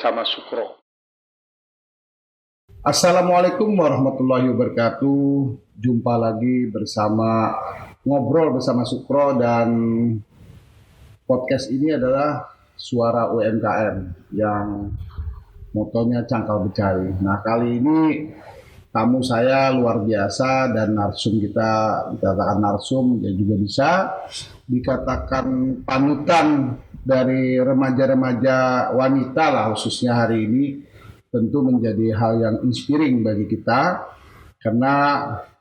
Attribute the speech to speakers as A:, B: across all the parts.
A: bersama Sukro. Assalamualaikum warahmatullahi wabarakatuh. Jumpa lagi bersama Ngobrol bersama Sukro, dan podcast ini adalah suara UMKM yang motonya cangkal becari. Nah, kali ini tamu saya luar biasa, dan narsum kita dikatakan narsum, ya juga bisa dikatakan panutan dari remaja-remaja wanita lah, khususnya hari ini. Tentu menjadi hal yang inspiring bagi kita, karena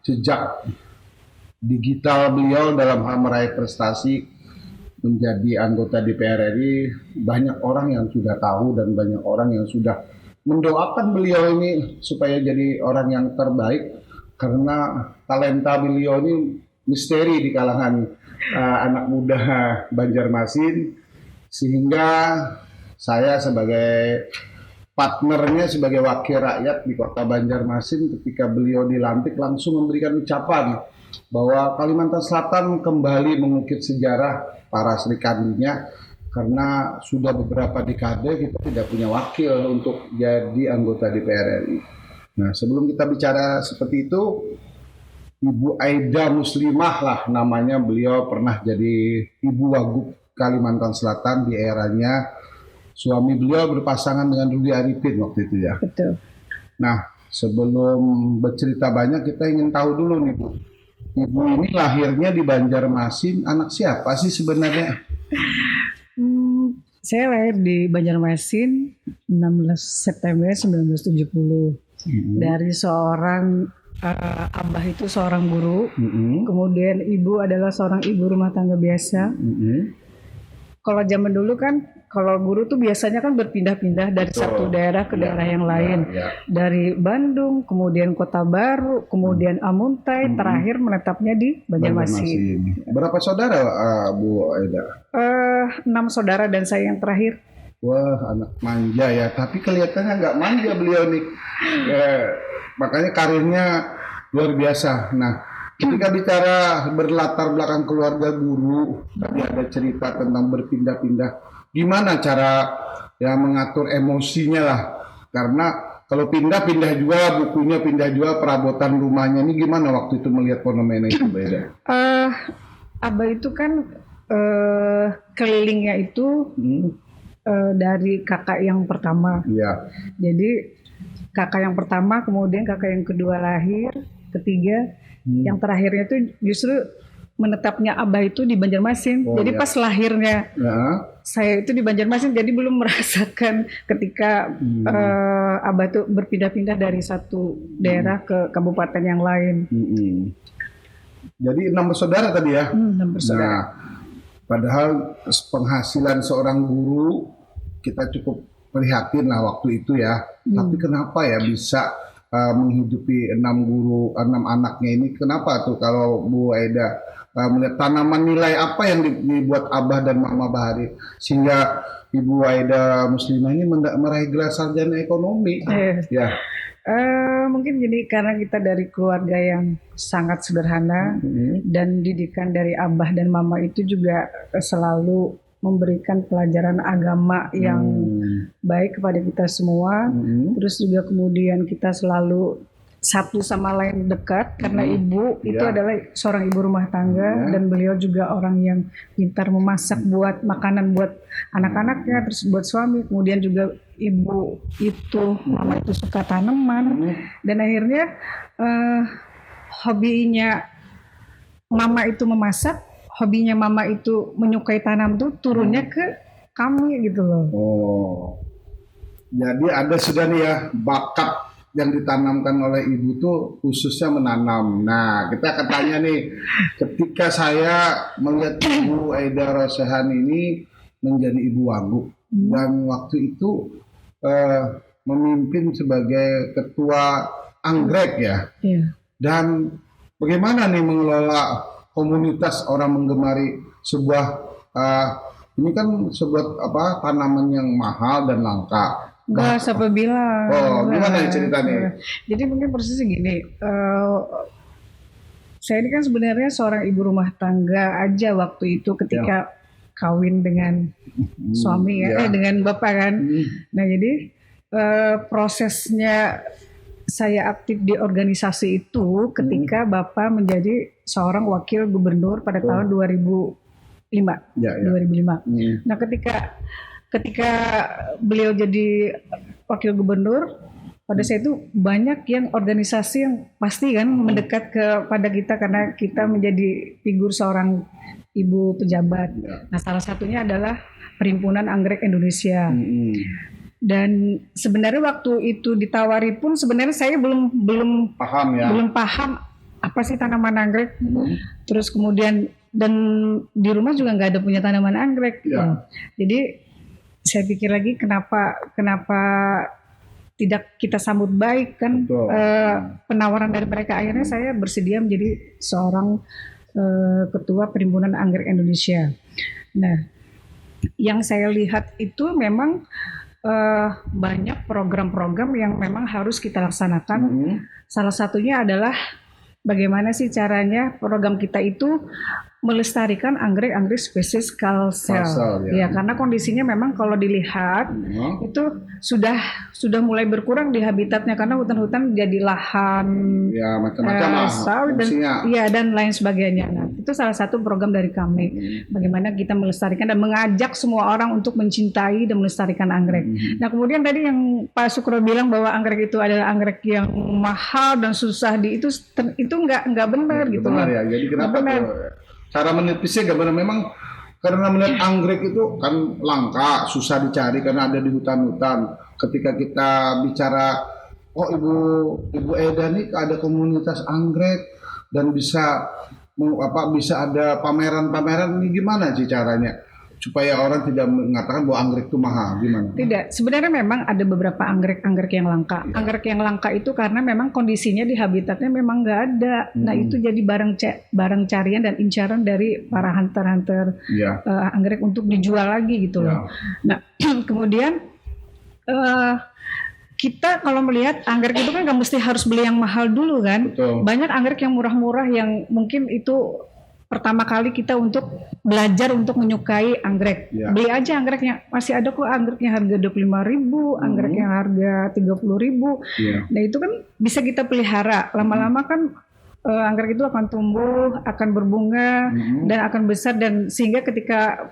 A: sejak digital beliau dalam hal meraih prestasi menjadi anggota DPR RI, banyak orang yang sudah tahu dan banyak orang yang sudah mendoakan beliau ini supaya jadi orang yang terbaik, karena talenta beliau ini misteri di kalangan anak muda Banjarmasin, sehingga saya sebagai partnernya, sebagai wakil rakyat di kota Banjarmasin, ketika beliau dilantik langsung memberikan ucapan bahwa Kalimantan Selatan kembali mengukir sejarah para Serikandinya, karena sudah beberapa dekade kita tidak punya wakil untuk jadi anggota DPR RI. Nah, sebelum kita bicara seperti itu, Ibu Aida Muslimah lah namanya, beliau pernah jadi Ibu Wagub Kalimantan Selatan di eranya suami beliau berpasangan dengan Rudy Arifin waktu itu ya.
B: Betul.
A: Nah, sebelum bercerita banyak, kita ingin tahu dulu nih Bu. Ibu ini lahirnya di Banjarmasin, anak siapa sih sebenarnya?
B: Saya lahir di Banjarmasin 16 September 1970 dari seorang abah itu seorang guru, kemudian ibu adalah seorang ibu rumah tangga biasa. Kalau zaman dulu kan, kalau guru tuh biasanya kan berpindah-pindah dari satu daerah ke daerah yang lain. Dari Bandung, kemudian Kota Baru, kemudian Amuntai, terakhir menetapnya di Banjarmasin.
A: Berapa saudara Bu Aida?
B: 6 saudara dan saya yang terakhir.
A: Wah, anak manja ya, tapi kelihatannya nggak manja beliau nih. Makanya karirnya luar biasa. Nah, ketika bicara berlatar belakang keluarga guru, tadi ada cerita tentang berpindah-pindah. Gimana cara ya mengatur emosinya lah? Karena kalau pindah-pindah juga, bukunya pindah juga, perabotan rumahnya ini gimana waktu itu melihat fenomena itu, beda?
B: Abah itu kan kelilingnya itu dari kakak yang pertama.
A: Iya.
B: Jadi kakak yang pertama, kemudian kakak yang kedua lahir, ketiga, yang terakhirnya itu justru menetapnya Abah itu di Banjarmasin. Jadi pas lahirnya saya itu di Banjarmasin, jadi belum merasakan ketika Abah itu berpindah-pindah dari satu daerah ke kabupaten yang lain.
A: Jadi 6 bersaudara tadi ya?
B: 6 bersaudara.
A: Nah, padahal penghasilan seorang guru kita cukup prihatin lah waktu itu ya. Tapi kenapa ya bisa menghidupi 6 anaknya ini? Kenapa tuh kalau Bu Aida melihat tanaman nilai apa yang dibuat Abah dan Mama Bahari sehingga Ibu Aida Muslimah ini meraih gelar sarjana ekonomi? Ya.
B: Mungkin jadi karena kita dari keluarga yang sangat sederhana, dan didikan dari Abah dan Mama itu juga selalu memberikan pelajaran agama yang baik kepada kita semua. Terus juga kemudian kita selalu satu sama lain dekat, karena ibu itu adalah seorang ibu rumah tangga, dan beliau juga orang yang pintar memasak buat makanan buat anak-anaknya, terus buat suami. Kemudian juga ibu itu, Mama itu suka tanaman, dan akhirnya hobinya Mama itu memasak, hobinya Mama itu menyukai tanam tuh turunnya ke kami gitu loh.
A: Jadi ada sudah nih ya bakat yang ditanamkan oleh ibu tuh khususnya menanam. Nah, kita akan tanya nih, ketika saya melihat Ibu Aida Rosehan ini menjadi Ibu Wagub, dan waktu itu memimpin sebagai ketua anggrek ya. Dan bagaimana nih mengelola komunitas orang menggemari sebuah ini kan sebuah tanaman yang mahal dan langka.
B: Siapa bilang?
A: Gimana ceritanya?
B: Jadi mungkin persisnya gini, saya ini kan sebenarnya seorang ibu rumah tangga aja waktu itu ketika kawin dengan suami ya,
A: ya.
B: dengan bapak kan. Nah jadi prosesnya saya aktif di organisasi itu ketika bapak menjadi seorang wakil gubernur pada tahun 2005.
A: Ya, ya.
B: 2005. Nah ketika beliau jadi wakil gubernur, pada saat itu banyak yang organisasi yang pasti kan mendekat kepada kita karena kita menjadi figur seorang ibu pejabat. Nah salah satunya adalah Perhimpunan Anggrek Indonesia. Dan sebenarnya waktu itu ditawari pun sebenarnya saya belum
A: Paham ya.
B: belum paham apa sih tanaman anggrek. Terus kemudian dan di rumah juga nggak ada punya tanaman anggrek.
A: Ya.
B: Jadi saya pikir lagi kenapa tidak kita sambut baik kan penawaran dari mereka. Akhirnya saya bersedia menjadi seorang ketua Perhimpunan Anggrek Indonesia. Nah, yang saya lihat itu memang banyak program-program yang memang harus kita laksanakan. Salah satunya adalah bagaimana sih caranya program kita itu melestarikan anggrek-anggrek spesies kalsel. Ya, karena kondisinya memang kalau dilihat itu sudah mulai berkurang di habitatnya karena hutan-hutan jadi lahan
A: ya macam-macam
B: sawit dan lain sebagainya. Nah, itu salah satu program dari kami. Bagaimana kita melestarikan dan mengajak semua orang untuk mencintai dan melestarikan anggrek. Nah, kemudian tadi yang Pak Sukro bilang bahwa anggrek itu adalah anggrek yang mahal dan susah itu nggak benar gitu.
A: Benar ya. Jadi kenapa cara menipisnya gimana? Memang karena melihat anggrek itu kan langka, susah dicari karena ada di hutan-hutan. Ketika kita bicara, Ibu Eda nih ada komunitas anggrek dan bisa ada pameran-pameran, ini gimana sih caranya supaya orang tidak mengatakan bahwa anggrek itu mahal, gimana?
B: Tidak, sebenarnya memang ada beberapa anggrek yang langka. Ya. Anggrek yang langka itu karena memang kondisinya di habitatnya memang nggak ada. Nah itu jadi barang carian dan incaran dari para hunter-hunter anggrek untuk dijual lagi gitu loh. Nah kemudian kita kalau melihat anggrek itu kan nggak mesti harus beli yang mahal dulu kan. Betul. Banyak anggrek yang murah-murah yang mungkin itu pertama kali kita untuk belajar untuk menyukai anggrek. Beli aja anggrek yang masih ada kok anggreknya harga 25.000, anggrek yang harga 30.000. Nah itu kan bisa kita pelihara. Lama-lama kan anggrek itu akan tumbuh, akan berbunga dan akan besar dan sehingga ketika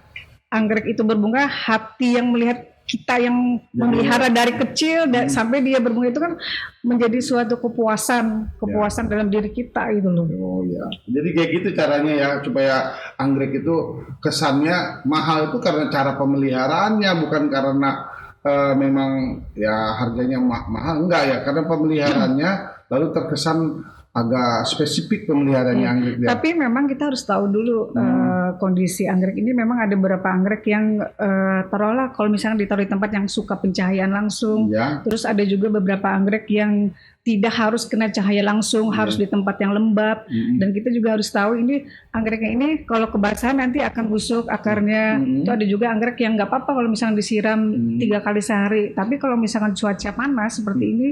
B: anggrek itu berbunga, hati yang melihat kita yang memelihara dari kecil sampai dia berbunga itu kan menjadi suatu kepuasan dalam diri kita gitu loh.
A: Oh ya. Jadi kayak gitu caranya ya supaya anggrek itu kesannya mahal itu karena cara pemeliharaannya bukan karena memang ya harganya mahal, enggak ya, karena pemeliharaannya lalu terkesan agak spesifik pemeliharaannya anggrek.
B: Tapi memang kita harus tahu dulu kondisi anggrek ini. Memang ada beberapa anggrek yang taruhlah kalau misalnya ditaruh di tempat yang suka pencahayaan langsung. Terus ada juga beberapa anggrek yang tidak harus kena cahaya langsung, harus di tempat yang lembab. Dan kita juga harus tahu ini anggreknya ini kalau kebasahan nanti akan busuk akarnya. Itu ada juga anggrek yang nggak apa-apa kalau misalnya disiram 3 kali sehari. Tapi kalau misalkan cuaca panas seperti ini,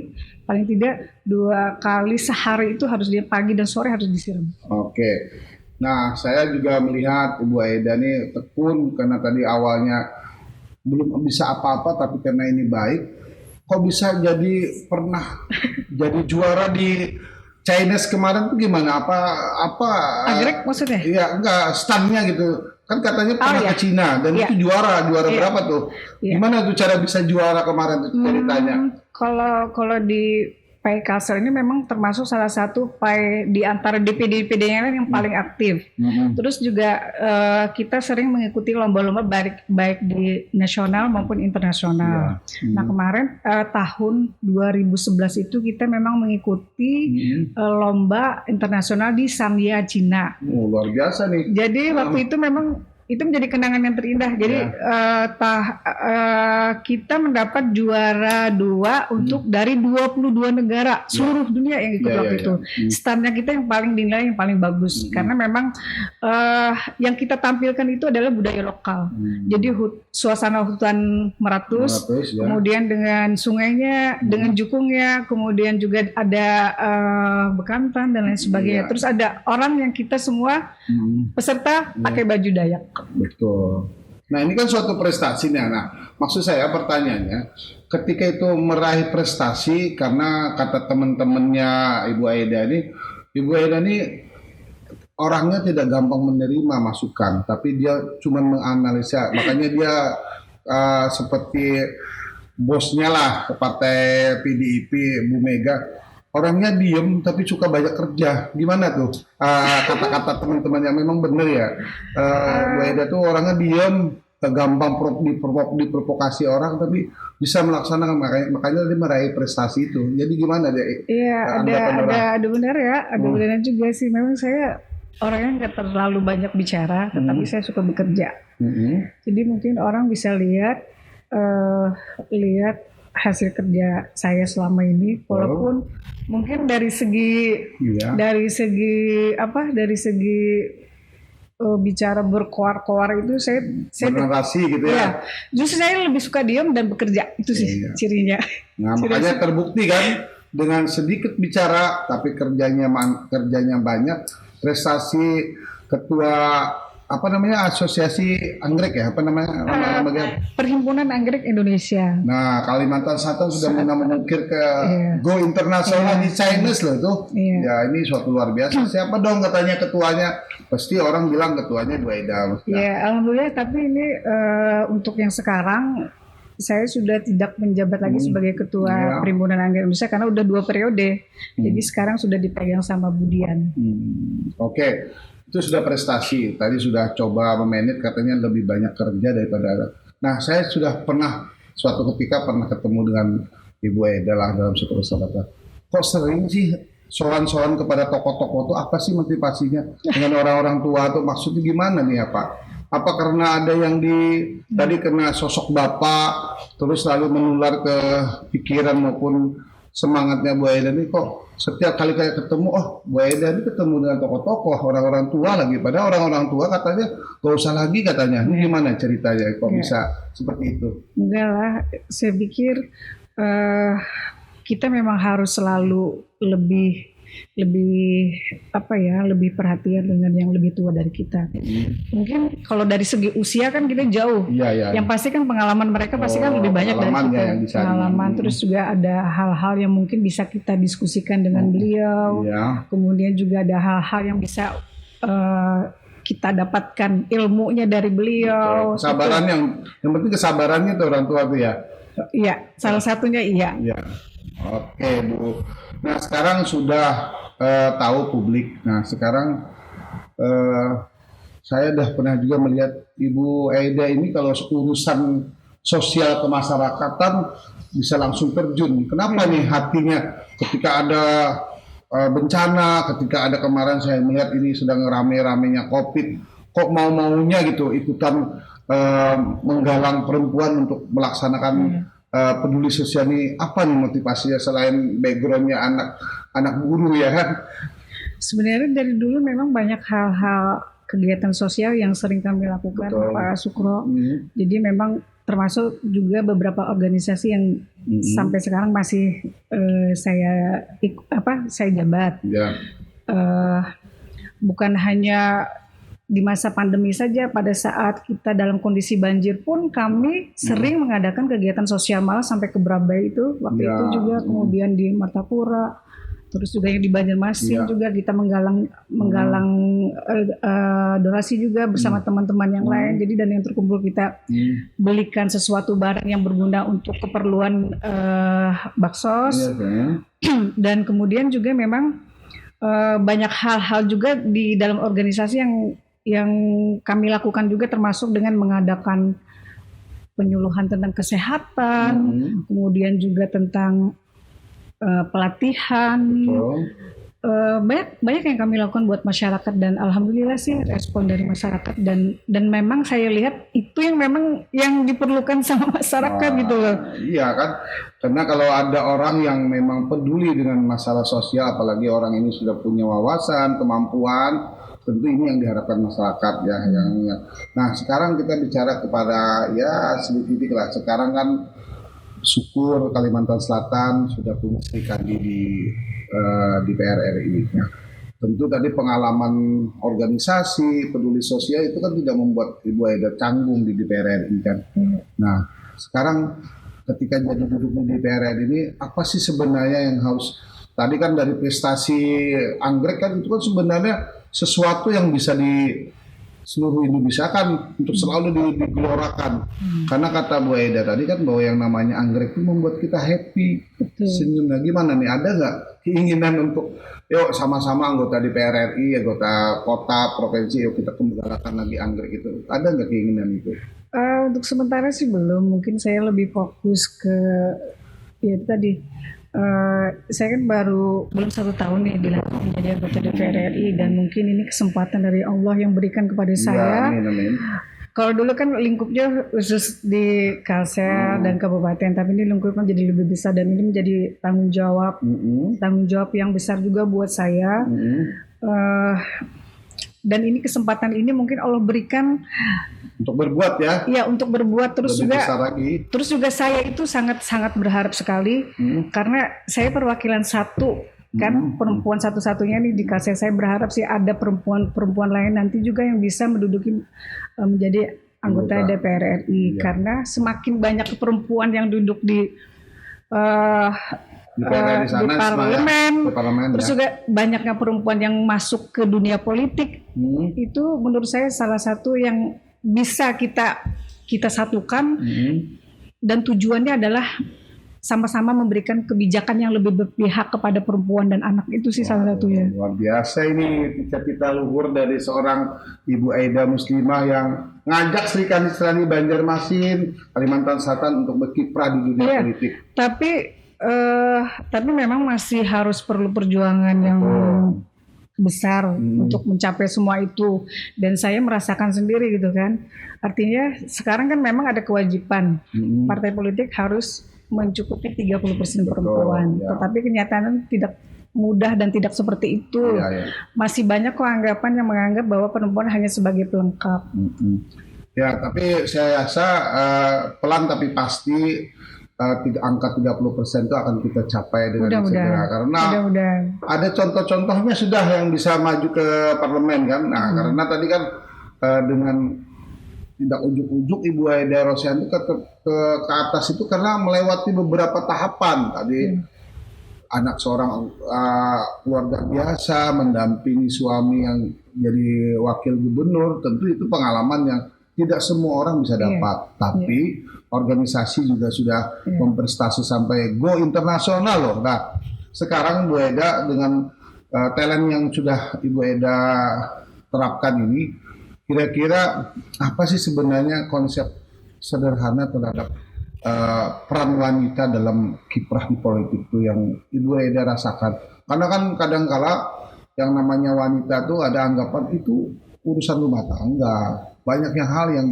B: paling tidak 2 kali sehari itu harus pagi dan sore harus disiram.
A: Oke. Nah, saya juga melihat Ibu Aida ini tekun karena tadi awalnya belum bisa apa-apa, tapi karena ini baik. Kok bisa pernah jadi juara di Chinese kemarin tuh gimana? Apa
B: anggrek maksudnya?
A: Iya, enggak stand-nya gitu. Kan katanya pernah ke Cina dan itu juara berapa tuh? Gimana tuh cara bisa juara kemarin tuh ceritanya?
B: Kalau di PAI Kalsel ini memang termasuk salah satu PAI di antara DPD-DPD yang paling aktif. Terus juga kita sering mengikuti lomba-lomba baik di nasional maupun internasional. Nah kemarin tahun 2011 itu kita memang mengikuti lomba internasional di Sanya, Cina.
A: Luar biasa nih.
B: Jadi waktu itu memang itu menjadi kenangan yang terindah. Jadi kita mendapat juara 2 untuk dari 22 negara seluruh dunia yang ikut waktu itu. Standnya kita yang paling dinilai yang paling bagus karena memang yang kita tampilkan itu adalah budaya lokal. Jadi suasana hutan meratus kemudian dengan sungainya, dengan jukungnya, kemudian juga ada bekantan dan lain sebagainya. Terus ada orang yang kita semua peserta pakai baju Dayak.
A: Betul. Nah ini kan suatu prestasinya. Nah maksud saya pertanyaannya, ketika itu meraih prestasi karena kata teman-temannya Ibu Aida ini orangnya tidak gampang menerima masukan, tapi dia cuma menganalisa. Makanya dia seperti bosnya lah ke partai PDIP Bu Mega, orangnya diem tapi suka banyak kerja. Gimana tuh kata-kata teman-teman yang memang benar ya? Bu Eda tuh orangnya diem, gampang diprovokasi orang, tapi bisa melaksanakan, makanya dia meraih prestasi itu. Jadi gimana dia?
B: Iya, ada benar ya, ada benar juga sih. Memang saya orangnya nggak terlalu banyak bicara, tetapi saya suka bekerja. Jadi mungkin orang bisa lihat hasil kerja saya selama ini, walaupun mungkin dari segi bicara berkoar-koar itu saya
A: bernarasi gitu ya.
B: Justru saya lebih suka diam dan bekerja, itu sih cirinya.
A: Nah makanya terbukti kan dengan sedikit bicara tapi kerjanya banyak. Prestasi ketua asosiasi anggrek ya,
B: Perhimpunan Anggrek Indonesia.
A: Nah Kalimantan Selatan sudah mengukir ke go internasional di Chinese loh itu. Ya ini suatu luar biasa. Siapa dong katanya ketuanya? Pasti orang bilang ketuanya Bu Aida.
B: Ya alhamdulillah, tapi ini untuk yang sekarang saya sudah tidak menjabat lagi sebagai ketua Perhimpunan Anggrek Indonesia karena udah 2 periode. Jadi sekarang sudah dipegang sama Budian.
A: Oke. Itu sudah prestasi. Tadi sudah coba memanage, katanya lebih banyak kerja daripada. Nah, saya sudah suatu ketika pernah ketemu dengan Ibu Eda lah dalam suatu persahabatan. Kok sering sih soal-soal kepada tokoh-tokoh itu, apa sih motivasinya dengan orang-orang tua tuh, maksudnya gimana nih ya Pak? Apa karena ada yang tadi kena sosok Bapak terus lalu menular ke pikiran maupun semangatnya Bu Aida ini, kok setiap kali kayak ketemu, Bu Aida ini ketemu dengan tokoh-tokoh, orang-orang tua lagi, padahal orang-orang tua katanya gak usah lagi katanya. Ini gimana ceritanya kok bisa seperti itu?
B: Enggak lah, saya pikir kita memang harus selalu lebih perhatian dengan yang lebih tua dari kita. Mungkin kalau dari segi usia kan kita jauh. Yang pasti kan pengalaman mereka pasti kan lebih banyak dari kita. Pengalaman terus juga ada hal-hal yang mungkin bisa kita diskusikan dengan beliau. Kemudian juga ada hal-hal yang bisa kita dapatkan ilmunya dari beliau.
A: Kesabaran yang penting kesabarannya tuh orang tua tuh ya.
B: Iya, salah satunya iya.
A: Oke Bu. Nah sekarang sudah tahu publik. Nah sekarang saya udah pernah juga melihat Ibu Aida ini kalau urusan sosial kemasyarakatan bisa langsung terjun. Kenapa nih hatinya ketika ada bencana, ketika ada kemarin saya melihat ini sedang rame-ramenya COVID, kok mau-maunya gitu ikutan menggalang perempuan untuk melaksanakan peduli sosial ini. Apa nih motivasinya selain backgroundnya anak guru ya kan?
B: Sebenarnya dari dulu memang banyak hal-hal kegiatan sosial yang sering kami lakukan, Pak Sukro. Jadi memang termasuk juga beberapa organisasi yang sampai sekarang masih saya jabat. Bukan hanya di masa pandemi saja, pada saat kita dalam kondisi banjir pun kami sering mengadakan kegiatan sosial, malah sampai ke Brabai itu waktu itu juga, kemudian di Martapura, terus juga yang di Banjarmasin juga kita menggalang donasi juga bersama teman-teman yang lain. Jadi dan yang terkumpul kita belikan sesuatu barang yang berguna untuk keperluan baksos. Dan kemudian juga memang banyak hal-hal juga di dalam organisasi yang kami lakukan juga, termasuk dengan mengadakan penyuluhan tentang kesehatan, kemudian juga tentang pelatihan. Banyak yang kami lakukan buat masyarakat, dan alhamdulillah sih respon dari masyarakat, dan memang saya lihat itu yang memang yang diperlukan sama masyarakat gitu loh.
A: Iya kan, karena kalau ada orang yang memang peduli dengan masalah sosial, apalagi orang ini sudah punya wawasan, kemampuan, tentu ini yang diharapkan masyarakat ya. Nah sekarang kita bicara kepada sedikit lah. Sekarang kan syukur Kalimantan Selatan sudah punya Sri Kandi di DPR RI. Tentu tadi pengalaman organisasi, peduli sosial itu kan tidak membuat Ibu Aida canggung di DPR RI kan. Nah, sekarang ketika jadi duduk di DPR RI ini, apa sih sebenarnya yang harus, tadi kan dari prestasi anggrek kan itu kan sebenarnya sesuatu yang bisa di seluruh Indonesia kan untuk selalu digelorakan. Karena kata Bu Eda tadi kan bahwa yang namanya anggrek itu membuat kita happy,
B: Betul.
A: senyum. Nah, gimana nih? Ada nggak keinginan untuk yuk sama-sama anggota DPR RI, anggota kota, provinsi, yuk kita kembangkan lagi anggrek itu? Ada nggak keinginan itu?
B: Untuk sementara sih belum. Mungkin saya lebih fokus ke ya itu tadi. Saya kan baru belum 1 tahun nih dilantik menjadi anggota DPR RI dan mungkin ini kesempatan dari Allah yang berikan kepada
A: Ya,
B: saya.
A: amin, amin.
B: Kalau dulu kan lingkupnya khusus di Kalsel dan kabupaten, tapi ini lingkupnya jadi lebih besar dan ini menjadi tanggung jawab yang besar juga buat saya. Eh, dan ini kesempatan ini mungkin Allah berikan
A: Untuk berbuat ya,
B: ya untuk berbuat terus
A: lebih
B: juga.
A: besar lagi.
B: Terus juga saya itu sangat berharap sekali karena saya perwakilan satu kan perempuan satu-satunya nih di Kalsel. Saya berharap sih ada perempuan lain nanti juga yang bisa menduduki menjadi anggota DPR RI karena semakin banyak perempuan yang duduk di
A: DPR RI sana,
B: di parlemen,
A: di parlemen
B: terus
A: ya.
B: juga banyaknya perempuan yang masuk ke dunia politik. Itu menurut saya salah satu yang bisa kita satukan dan tujuannya adalah sama-sama memberikan kebijakan yang lebih berpihak kepada perempuan dan anak. Itu sih salah satunya.
A: Luar biasa ini cita-cita luhur dari seorang Ibu Aida Muslimah yang ngajak Sri Kandi Banjarmasin, Kalimantan Selatan untuk berkiprah di dunia politik.
B: Tapi memang masih harus perlu perjuangan yang besar untuk mencapai semua itu, dan saya merasakan sendiri gitu kan. Artinya sekarang kan memang ada kewajiban partai politik harus mencukupi 30% perempuan, tetapi kenyataan tidak mudah dan tidak seperti itu. Masih banyak kok anggapan yang menganggap bahwa perempuan hanya sebagai pelengkap.
A: Ya, tapi saya rasa pelan tapi pasti angka 30% itu akan kita capai dengan segera, karena ada contoh-contohnya sudah yang bisa maju ke parlemen kan. Nah, karena tadi kan dengan tidak ujuk-ujuk Ibu Aida Rosianti ke atas itu karena melewati beberapa tahapan. Tadi anak seorang keluarga biasa mendampingi suami yang jadi wakil gubernur, tentu itu pengalaman yang tidak semua orang bisa dapat. Tapi organisasi juga sudah memprestasi sampai go internasional loh. Nah, sekarang Bu Eda dengan talent yang sudah Ibu Eda terapkan ini, kira-kira apa sih sebenarnya konsep sederhana terhadap peran wanita dalam kiprah di politik itu yang Ibu Eda rasakan? Karena kan kadang-kala yang namanya wanita tuh ada anggapan itu urusan rumah tangga. Banyaknya hal yang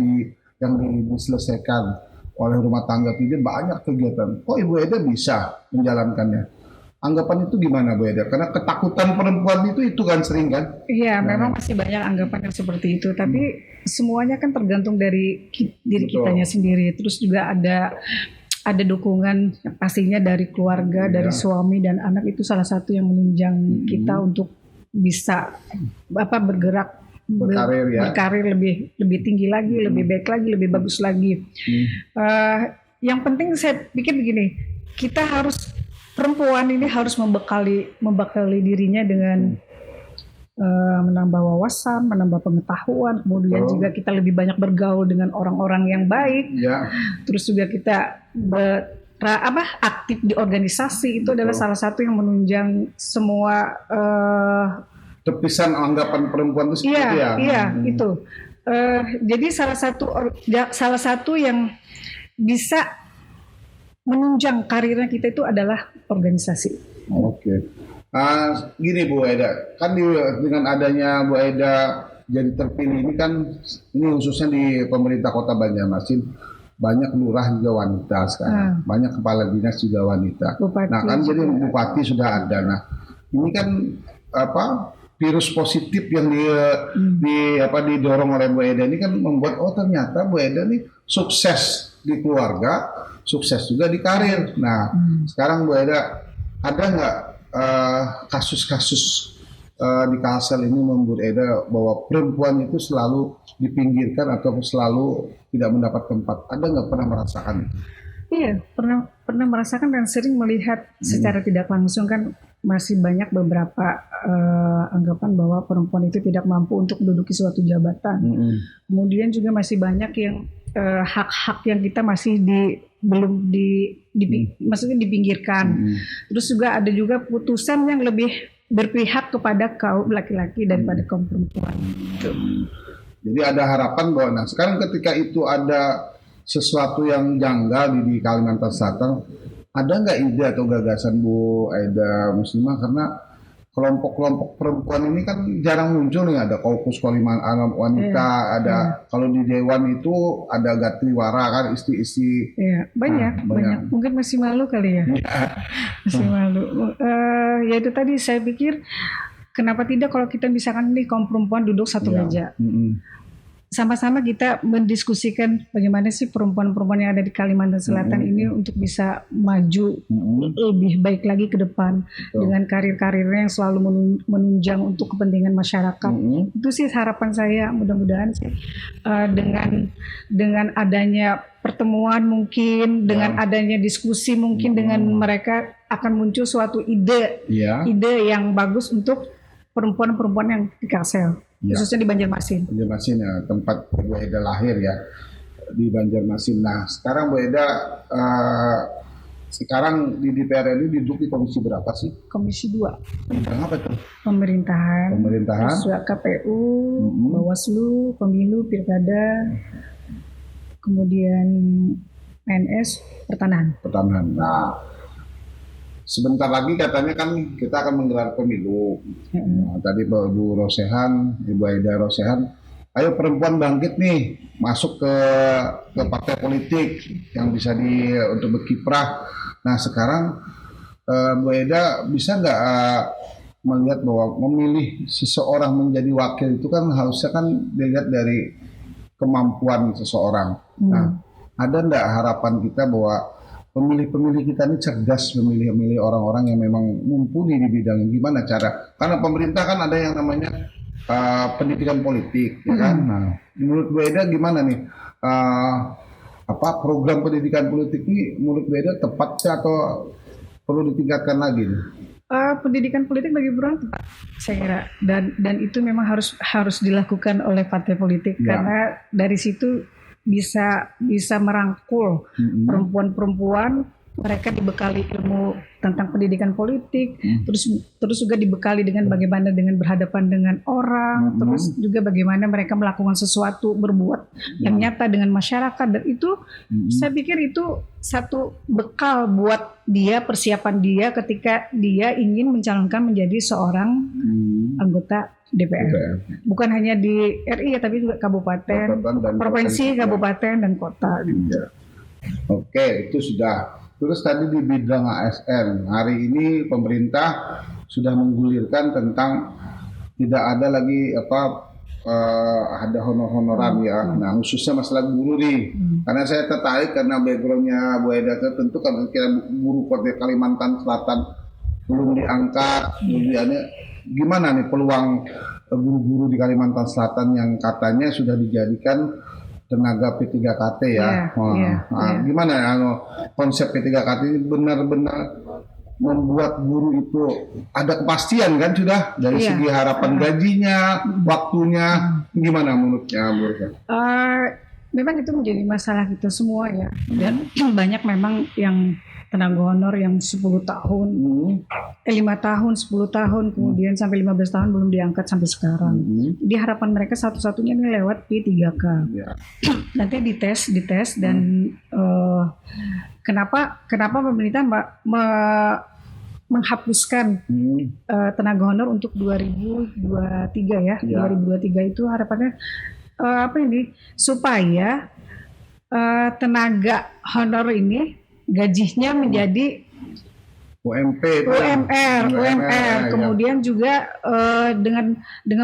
A: diselesaikan oleh rumah tangga, tidak banyak kegiatan. Oh, Ibu Eda bisa menjalankannya. Anggapan itu gimana Bu Eda? Karena ketakutan perempuan itu kan sering kan?
B: Iya, memang masih banyak anggapan yang seperti itu. Tapi semuanya kan tergantung dari diri kitanya sendiri. Terus juga ada dukungan pastinya dari keluarga, dari suami dan anak. Itu salah satu yang menunjang kita untuk bisa bergerak berkarir lebih tinggi lagi, lebih baik lagi, lebih bagus lagi. Yang penting saya pikir begini, kita harus, perempuan ini harus membekali dirinya dengan menambah wawasan, menambah pengetahuan, kemudian juga kita lebih banyak bergaul dengan orang-orang yang baik. Terus juga kita aktif di organisasi. Itu adalah salah satu yang menunjang semua
A: tepisan anggapan perempuan itu seperti
B: itu. Jadi salah satu yang bisa menunjang karirnya kita itu adalah organisasi.
A: Gini Bu Aida, kan dengan adanya Bu Aida jadi terpilih ini kan, ini khususnya di pemerintah Kota Banjarmasin, banyak lurah juga wanita sekarang, banyak kepala dinas juga wanita. Nah kan jadi bupati sudah ada. Nah ini kan virus positif yang didorong oleh Bu Eda ini kan membuat ternyata Bu Eda ini sukses di keluarga, sukses juga di karir. Nah sekarang Bu Eda ada nggak kasus-kasus di Kalsel ini memberedar bahwa perempuan itu selalu dipinggirkan atau selalu tidak mendapat tempat. Ada nggak pernah merasakan itu?
B: Iya, pernah merasakan dan sering melihat secara tidak langsung kan masih banyak beberapa anggapan bahwa perempuan itu tidak mampu untuk menduduki suatu jabatan. Kemudian juga masih banyak yang hak-hak yang kita masih belum maksudnya dipinggirkan. Terus juga ada juga putusan yang lebih berpihak kepada kaum laki-laki daripada kaum perempuan.
A: Jadi ada harapan bahwa nah sekarang ketika itu ada sesuatu yang janggal di Kalimantan Selatan, ada nggak ide atau gagasan Bu Aida Muslimah, karena kelompok-kelompok perempuan ini kan jarang muncul nih, ada Kaukus Kalimantan wanita, ada kalau di Dewan itu ada Gatliwara kan istri-istri.
B: Iya, banyak. Mungkin masih malu kali ya. Masih malu. Ya itu tadi saya pikir kenapa tidak kalau kita misalkan nih kaum perempuan duduk satu meja. Sama-sama kita mendiskusikan bagaimana sih perempuan-perempuan yang ada di Kalimantan Selatan ini untuk bisa maju lebih baik lagi ke depan dengan karir-karirnya yang selalu menunjang untuk kepentingan masyarakat. Itu sih harapan saya, mudah-mudahan sih dengan adanya pertemuan mungkin, dengan adanya diskusi mungkin dengan mereka akan muncul suatu ide yang bagus untuk perempuan-perempuan yang di Kalsel. Khususnya di Banjarmasin.
A: Banjarmasin ya, tempat Bu Eda lahir ya, di Banjarmasin. Nah, sekarang Bu Eda sekarang di DPR ini duduk di komisi berapa sih?
B: Komisi 2.
A: Tentang apa tuh?
B: Pemerintahan. Terus juga KPU, Bawaslu, Pemilu, Pilkada, kemudian PNS, Pertanahan.
A: Nah, sebentar lagi katanya kan kita akan menggelar pemilu. Nah, tadi Bu Rosehan, Ibu Aida Rosehan, ayo perempuan bangkit nih, masuk ke partai politik yang bisa untuk berkiprah. Nah sekarang Bu Aida bisa nggak melihat bahwa memilih seseorang menjadi wakil itu kan harusnya kan dilihat dari kemampuan seseorang. Nah, ada nggak harapan kita bahwa pemilih-pemilih kita ini cerdas, memilih orang-orang yang memang mumpuni di bidang gimana cara? Karena pemerintah kan ada yang namanya pendidikan politik, ya kan? Nah, menurut Bu Eda gimana nih? Program pendidikan politik ini menurut Bu Eda tepat atau perlu ditingkatkan lagi nih?
B: Pendidikan politik bagi perempuan tepat, saya kira, dan itu memang harus dilakukan oleh partai politik karena dari situ bisa merangkul perempuan-perempuan, mereka dibekali ilmu tentang pendidikan politik, terus juga dibekali dengan bagaimana dengan berhadapan dengan orang, terus juga bagaimana mereka melakukan sesuatu, berbuat yang nyata dengan masyarakat, dan itu saya pikir itu satu bekal buat dia, persiapan dia ketika dia ingin mencalonkan menjadi seorang anggota DPR. Bukan hanya di RI ya, tapi juga kabupaten, provinsi, kabupaten, dan kota.
A: Oke, itu sudah. Terus tadi di bidang ASN, hari ini pemerintah sudah menggulirkan tentang tidak ada lagi ada honor-honoran ya. Nah, khususnya masalah guru nih. Karena saya tertarik karena backgroundnya Bu Eda tentu kan kira guru Kota Kalimantan Selatan belum diangkat, gimana nih peluang guru-guru di Kalimantan Selatan yang katanya sudah dijadikan tenaga P3KT ya. Gimana konsep P3KT ini benar-benar membuat guru itu ada kepastian kan sudah dari segi harapan gajinya, waktunya, gimana menurutnya Bu?
B: Memang itu menjadi masalah kita semua ya, dan banyak memang yang tenaga honor yang 10 tahun, 5 tahun, 10 tahun, kemudian sampai 15 tahun belum diangkat sampai sekarang. Jadi harapan mereka satu-satunya ini lewat P3K. Nanti dites dan kenapa pemerintah menghapuskan tenaga honor untuk 2023 ya. 2023 itu harapannya supaya tenaga honor ini gajinya menjadi UMR, kemudian juga dengan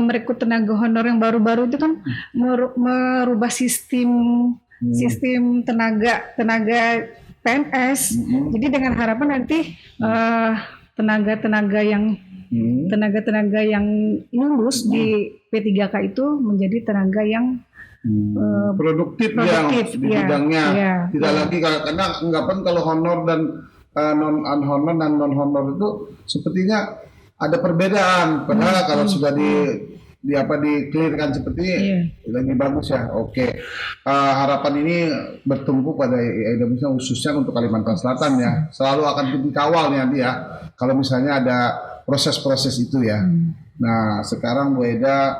B: merekrut tenaga honor yang baru-baru itu kan merubah sistem tenaga PNS. Jadi dengan harapan nanti tenaga-tenaga yang tenaga-tenaga yang lulus di P3K itu menjadi tenaga yang
A: produktif ya di bidangnya. Tidak lagi karena anggapan kalau honor dan non honor dan non honor itu sepertinya ada perbedaan. Padahal kalau sudah di clearkan seperti ini lebih bagus ya. Oke. Harapan ini bertumpu pada Indonesia khususnya untuk Kalimantan Selatan ya. Selalu akan dikawal nanti ya. Kalau misalnya ada proses-proses itu ya. Nah, sekarang Bu Eda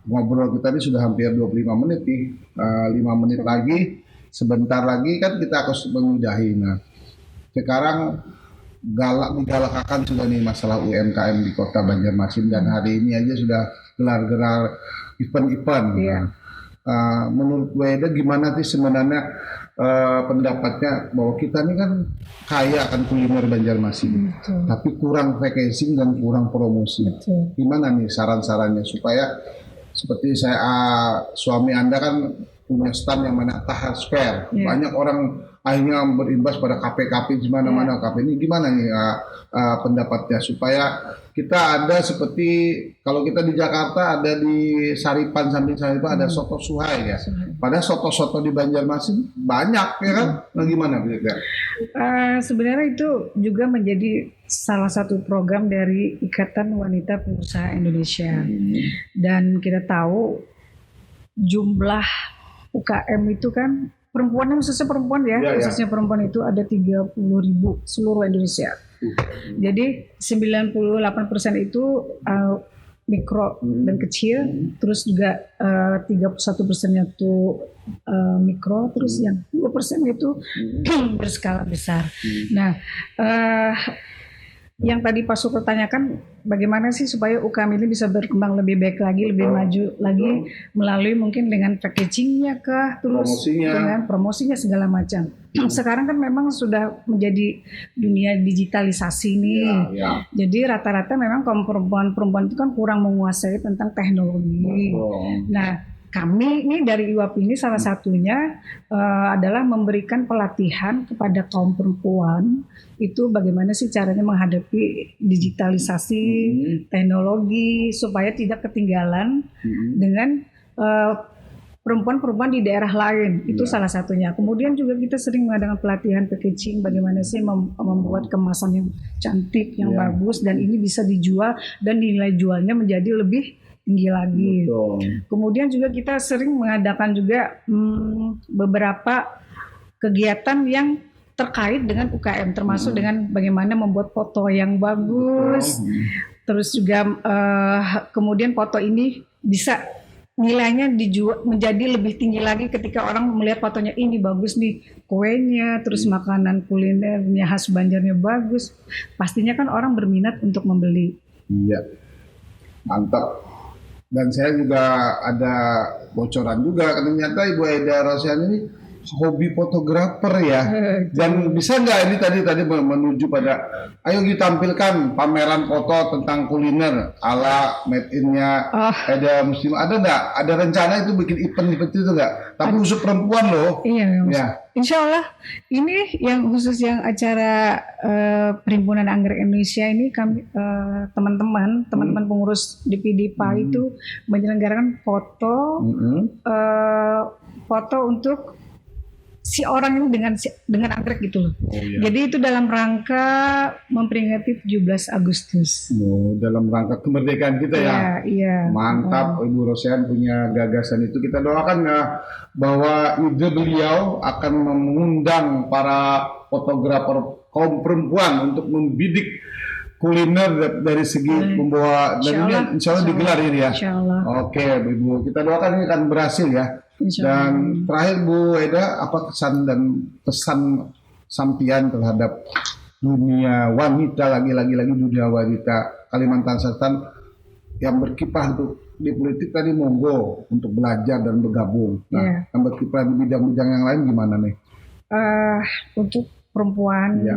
A: ngobrol kita ini sudah hampir 25 menit nih. 5 menit lagi, sebentar lagi kan kita akan menyudahi. Nah, sekarang digalakkan sudah nih masalah UMKM di Kota Banjarmasin dan hari ini aja sudah gelar-gelar event-event. Menurut Bu Eda gimana sih sebenarnya pendapatnya bahwa kita ini kan kaya akan kuliner Banjarmasin, tapi kurang packaging dan kurang promosi. Gimana nih saran-sarannya supaya seperti suami Anda kan punya stand yang mana Tahar Square, banyak orang akhirnya berimbas pada kafe-kafe di mana-mana. Kafe ini gimana nih pendapatnya supaya kita ada seperti kalau kita di Jakarta ada di Saripan, samping Saripan ada soto Suhai ya. Padahal soto-soto di Banjarmasin banyak ya kan. Nah gimana Bu Eda?
B: Sebenarnya itu juga menjadi salah satu program dari Ikatan Wanita Pengusaha Indonesia. Dan kita tahu jumlah UKM itu kan perempuan, khususnya perempuan khususnya perempuan itu ada 30.000 seluruh Indonesia. Jadi 98% itu mikro dan kecil, terus juga 31%-nya itu mikro, terus yang 2% itu berskala besar. Nah, yang tadi Pak Sukur tanyakan bagaimana sih supaya UKM ini bisa berkembang lebih baik lagi, lebih maju lagi melalui mungkin dengan packagingnya kah, terus dengan promosinya segala macam. Sekarang kan memang sudah menjadi dunia digitalisasi nih. Jadi rata-rata memang kaum perempuan itu kan kurang menguasai tentang teknologi. Nah, kami ini dari IWAP ini salah satunya adalah memberikan pelatihan kepada kaum perempuan itu bagaimana sih caranya menghadapi digitalisasi teknologi supaya tidak ketinggalan dengan perempuan-perempuan di daerah lain. Itu salah satunya. Kemudian juga kita sering mengadakan pelatihan packaging bagaimana sih membuat kemasan yang cantik, yang bagus, dan ini bisa dijual dan nilai jualnya menjadi lebih tinggi lagi. Kemudian juga kita sering mengadakan juga beberapa kegiatan yang terkait dengan UKM, termasuk dengan bagaimana membuat foto yang bagus. Terus juga kemudian foto ini bisa nilainya dijual menjadi lebih tinggi lagi ketika orang melihat fotonya, ini bagus nih kuenya, terus makanan kulinernya khas Banjarnya bagus. Pastinya kan orang berminat untuk membeli.
A: Iya, mantap. Dan saya juga ada bocoran juga, ternyata Ibu Eda Rosian ini hobi fotografer ya. Dan bisa nggak ini tadi menuju pada, ayo ditampilkan pameran foto tentang kuliner ala made in-nya Eda Muslim. Ada nggak? Ada rencana itu bikin event itu nggak? Tapi khusus perempuan loh.
B: Iya. Insya Allah ini yang khusus yang acara Perhimpunan Anggrek Indonesia ini kami teman-teman pengurus DPDPA itu menyelenggarakan foto untuk si orang ini dengan anggrek gitu loh. Jadi itu dalam rangka memperingati 17 Agustus.
A: Dalam rangka kemerdekaan kita ya.
B: Iya.
A: Mantap, Ibu Rosian punya gagasan itu. Kita doakan ya bahwa ide beliau akan mengundang para fotografer kaum perempuan untuk membidik kuliner dari segi membawa, dan ini insya Allah digelar ini ya. Oke, Ibu, kita doakan ini akan berhasil ya. Dan terakhir Bu Eda, apa kesan dan pesan sampian terhadap dunia wanita, lagi-lagi dunia wanita Kalimantan Selatan yang berkiprah untuk di politik tadi, monggo untuk belajar dan bergabung. Nah, yang berkiprah di bidang-bidang yang lain gimana nih?
B: Untuk perempuan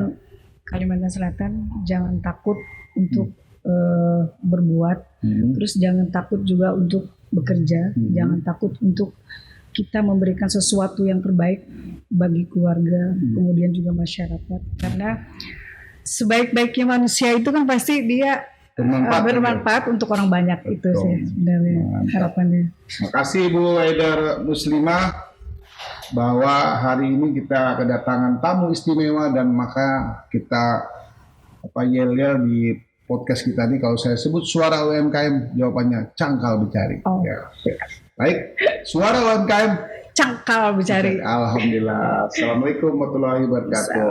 B: Kalimantan Selatan jangan takut untuk berbuat, terus jangan takut juga untuk bekerja, jangan takut untuk kita memberikan sesuatu yang terbaik bagi keluarga, kemudian juga masyarakat. Karena sebaik-baiknya manusia itu kan pasti dia bermanfaat untuk orang banyak. Itu
A: Betul.
B: sih sebenarnya
A: Mantap.
B: harapannya.
A: Makasih Bu Haidar Muslimah bahwa hari ini kita kedatangan tamu istimewa dan maka kita yel-yel di podcast kita ini kalau saya sebut suara UMKM jawabannya cangkal becari.
B: Oh.
A: Ya. Baik, suara UMKM
B: Cangkal Becari.
A: Alhamdulillah. Assalamualaikum warahmatullahi wabarakatuh.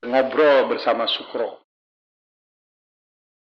A: Ngobrol bersama Sukro.